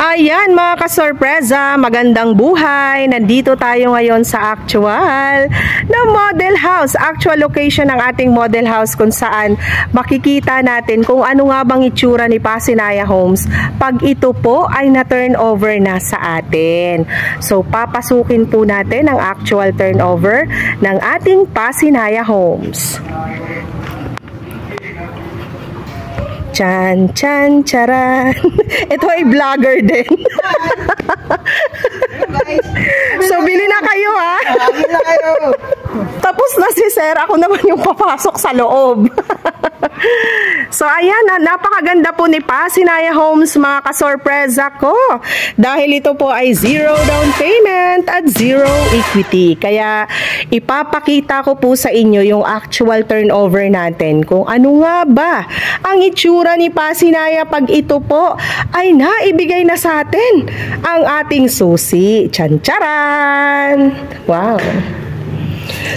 Ayan mga kasorpresa, magandang buhay. Nandito tayo ngayon sa actual na model house. Actual location ng ating model house kung saan makikita natin kung ano nga bang itsura ni Pasinaya Homes pag ito po ay na-turnover na sa atin. So papasukin po natin ang actual turnover ng ating Pasinaya Homes. Chan, chan, charan. Ito ay vlogger din. So, bili na kayo, ha? Bili na kayo. Tapos na si Sir. Ako naman yung papasok sa loob. So, ayan, napakaganda po ni Pasinaya Homes, mga kasorpresa ko. Dahil ito po ay zero down payment at zero equity. Kaya, ipapakita ko po sa inyo yung actual turnover natin. Kung ano nga ba ang itsura ni Pasinaya pag ito po ay naibigay na sa atin ang ating susi. Tsan-charan! Wow!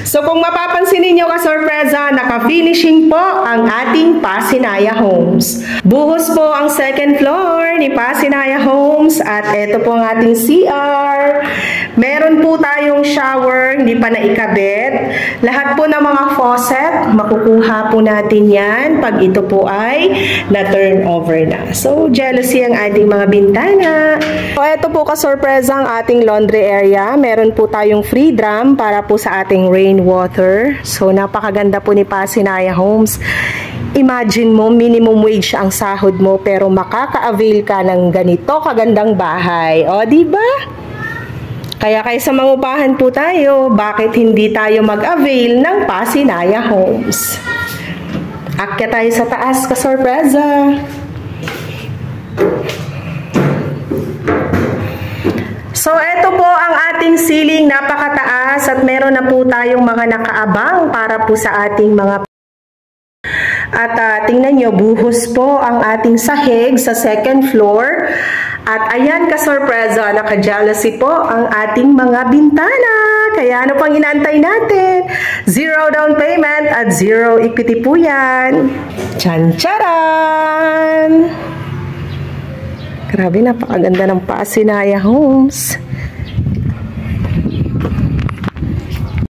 So kung mapapansin ninyo ka-sorpresa, naka-finishing po ang ating Pasinaya Homes. Buhos po ang second floor ni Pasinaya Homes at ito po ang ating CR. Meron po tayong shower, hindi pa naikabit. Lahat po ng mga faucet, makukuha po natin yan pag ito po ay na-turnover na. So jealousy ang ating mga bintana. So ito po ka-sorpresa ang ating laundry area. Meron po tayong free drum para po sa ating rainwater. So, napakaganda po ni Pasinaya Homes. Imagine mo, minimum wage ang sahod mo, pero makaka-avail ka ng ganito kagandang bahay. O, diba? Kaya kaysa mangupahan po tayo, bakit hindi tayo mag-avail ng Pasinaya Homes? Akyat tayo sa taas, ka-sorpresa. So, ito po ang ating ceiling, napakataas at meron na po tayong mga nakaabang para po sa ating mga at tingnan nyo, buhos po ang ating sahig sa second floor. At ayan ka-sorpresa, naka-jealousy po ang ating mga bintana. Kaya ano pang inaantay natin? Zero down payment at zero equity po yan. Tsan-charan! Grabe, napakaganda ng Pasinaya Homes.